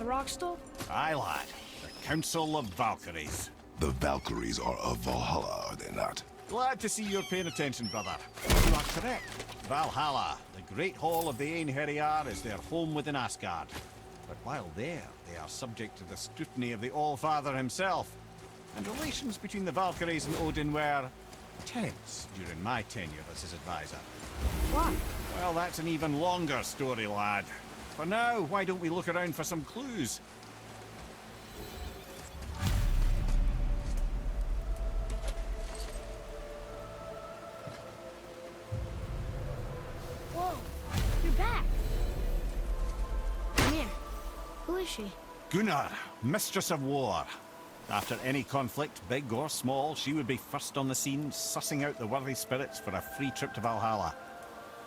Ragnarok still? Aye, lad. The Council of Valkyries. The Valkyries are of Valhalla, are they not? Glad to see you're paying attention, brother. You are correct. Valhalla, the great hall of the Einherjar, is their home within Asgard. But while there, they are subject to the scrutiny of the All-Father himself. And relations between the Valkyries and Odin were tense during my tenure as his advisor. Why? Well, that's an even longer story, lad. For now, why don't we look around for some clues? Whoa, you're back. Come here. Who is she? Gunnar, Mistress of War. After any conflict, big or small, she would be first on the scene, sussing out the worthy spirits for a free trip to Valhalla.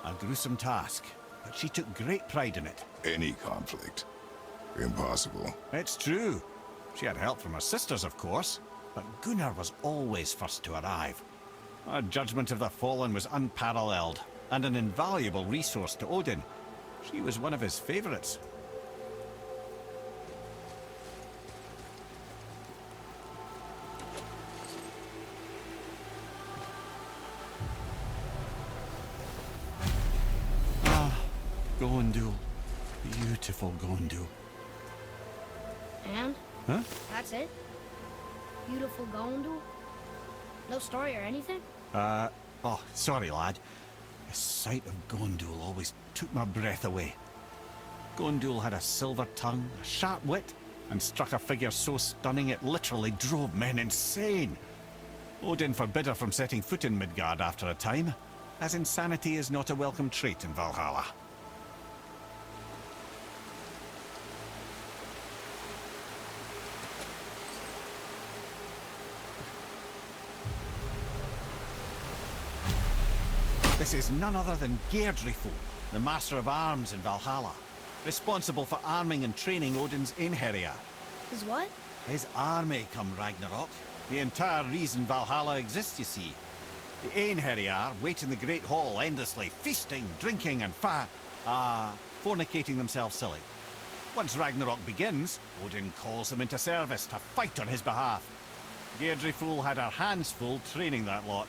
A gruesome task, but she took great pride in it. Any conflict. Impossible. It's true. She had help from her sisters, of course, but Gunnar was always first to arrive. Her judgment of the fallen was unparalleled, and an invaluable resource to Odin. She was one of his favorites. Gondul. Beautiful Gondul. And? Huh? That's it? Beautiful Gondul? No story or anything? Oh, sorry, lad. The sight of Gondul always took my breath away. Gondul had a silver tongue, a sharp wit, and struck a figure so stunning it literally drove men insane. Odin forbid her from setting foot in Midgard after a time, as insanity is not a welcome trait in Valhalla. This is none other than Geirdriful, the Master of Arms in Valhalla, responsible for arming and training Odin's Einherjar. Is what? His army come Ragnarok. The entire reason Valhalla exists, you see. The Einherjar wait in the Great Hall endlessly, feasting, drinking, and fornicating themselves silly. Once Ragnarok begins, Odin calls them into service to fight on his behalf. Geirdriful had her hands full training that lot.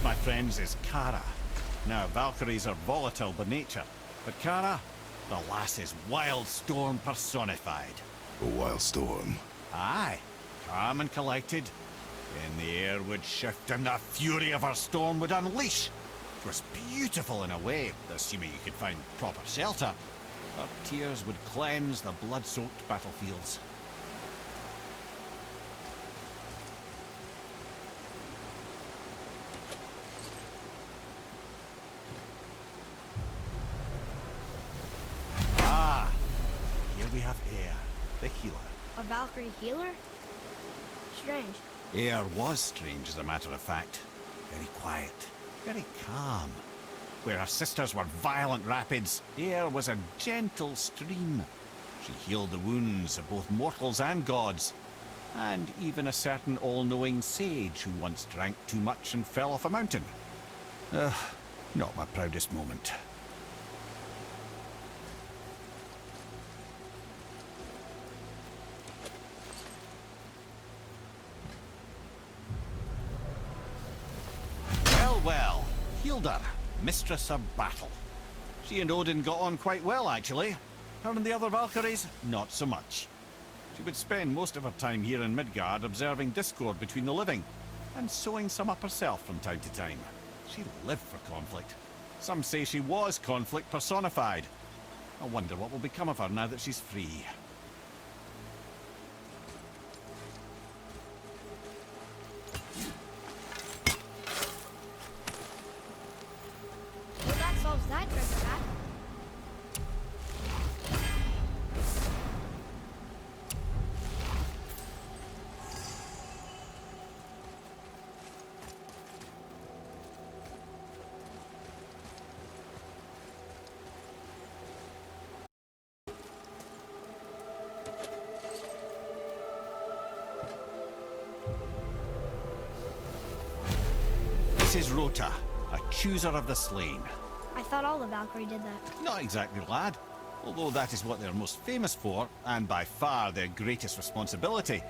My friends, is Kara. Now, Valkyries are volatile by nature, but Kara, the lass is wild storm personified. A wild storm. Aye, calm and collected. Then the air would shift and the fury of her storm would unleash. It was beautiful in a way, assuming you could find proper shelter. Her tears would cleanse the blood-soaked battlefields. We have Air, the healer. A Valkyrie healer? Strange. Air was strange, as a matter of fact. Very quiet, very calm. Where her sisters were violent rapids, Air was a gentle stream. She healed the wounds of both mortals and gods. And even a certain all-knowing sage who once drank too much and fell off a mountain. Not my proudest moment. Well, Hilda, Mistress of Battle. She and Odin got on quite well, actually. Her and the other Valkyries, not so much. She would spend most of her time here in Midgard observing discord between the living, and sewing some up herself from time to time. She lived for conflict. Some say she was conflict personified. I wonder what will become of her now that she's free. Well, that solves that treasure map. This is Rota, a chooser of the slain. I thought all the Valkyrie did that. Not exactly, lad. Although that is what they're most famous for, and by far their greatest responsibility.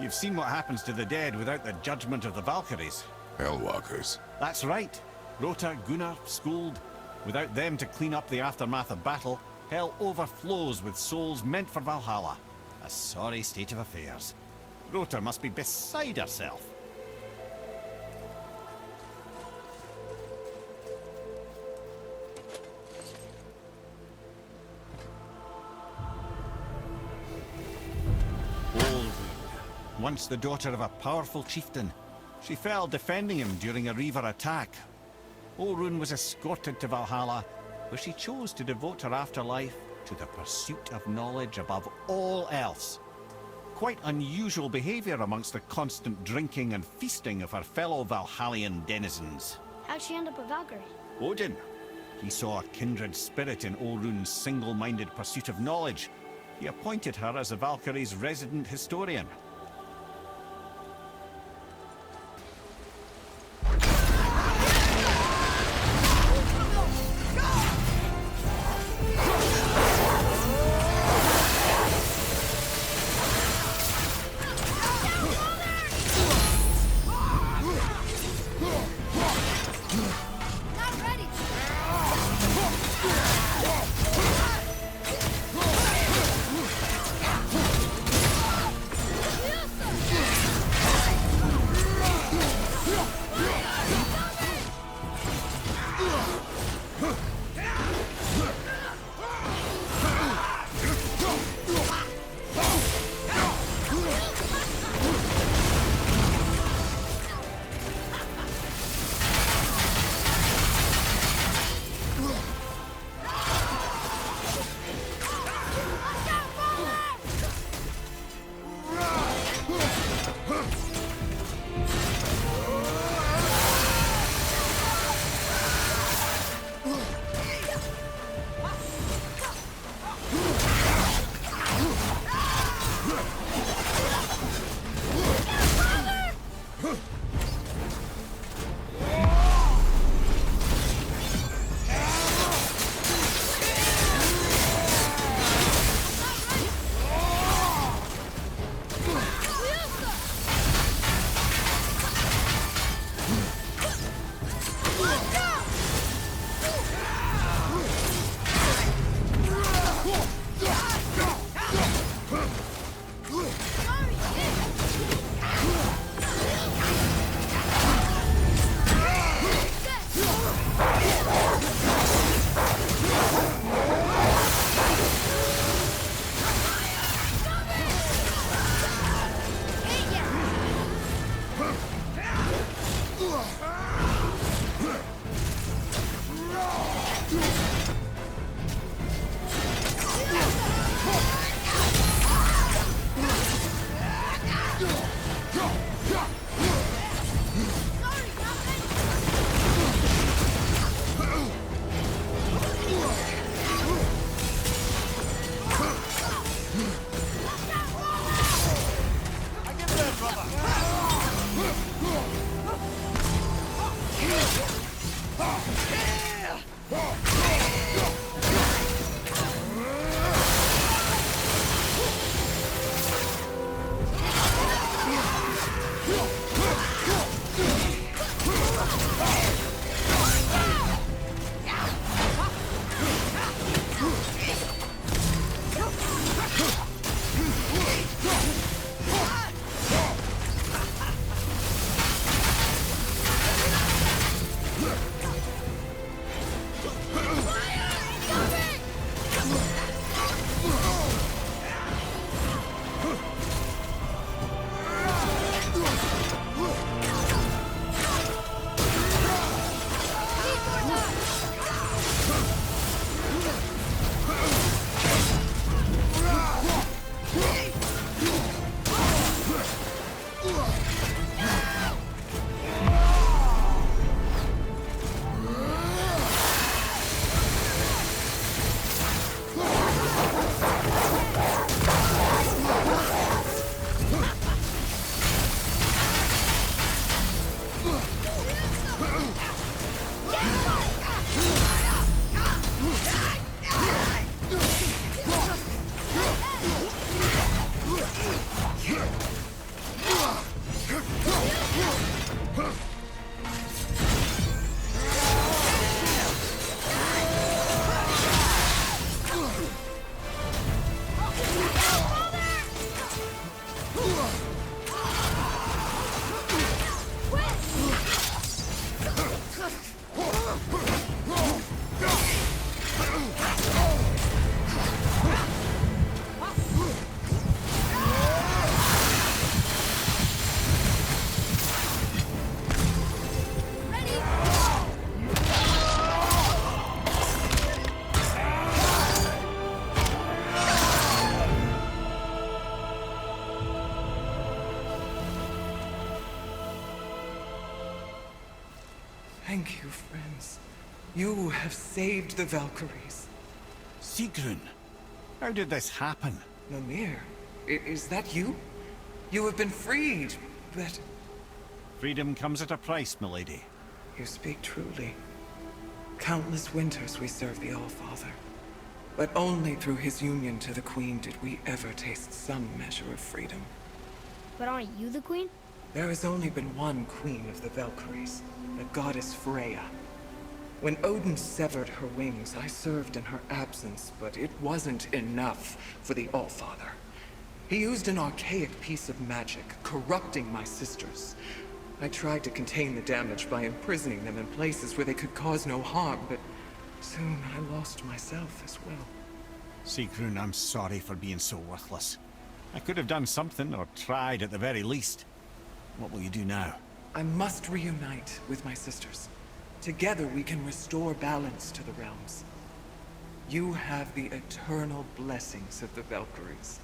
You've seen what happens to the dead without the judgment of the Valkyries. Hellwalkers. That's right. Rota, Gunnar, Skuld. Without them to clean up the aftermath of battle, hell overflows with souls meant for Valhalla. A sorry state of affairs. Rota must be beside herself. Once the daughter of a powerful chieftain, she fell defending him during a Reaver attack. Olrun was escorted to Valhalla, where she chose to devote her afterlife to the pursuit of knowledge above all else. Quite unusual behavior amongst the constant drinking and feasting of her fellow Valhallian denizens. How'd she end up a Valkyrie? Odin. He saw a kindred spirit in Olrun's single-minded pursuit of knowledge. He appointed her as the Valkyrie's resident historian. Thank you, friends. You have saved the Valkyries. Sigrun, how did this happen? Mimir, is that you? You have been freed, but... Freedom comes at a price, milady. You speak truly. Countless winters we served the All-Father. But only through his union to the Queen did we ever taste some measure of freedom. But aren't you the queen? There has only been one Queen of the Valkyries, the goddess Freya. When Odin severed her wings, I served in her absence, but it wasn't enough for the All-Father. He used an archaic piece of magic, corrupting my sisters. I tried to contain the damage by imprisoning them in places where they could cause no harm, but soon I lost myself as well. Sigrun, I'm sorry for being so worthless. I could have done something, or tried at the very least. What will you do now? I must reunite with my sisters. Together we can restore balance to the realms. You have the eternal blessings of the Valkyries.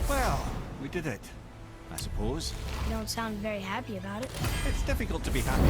Well, we did it, I suppose. You don't sound very happy about it. It's difficult to be happy.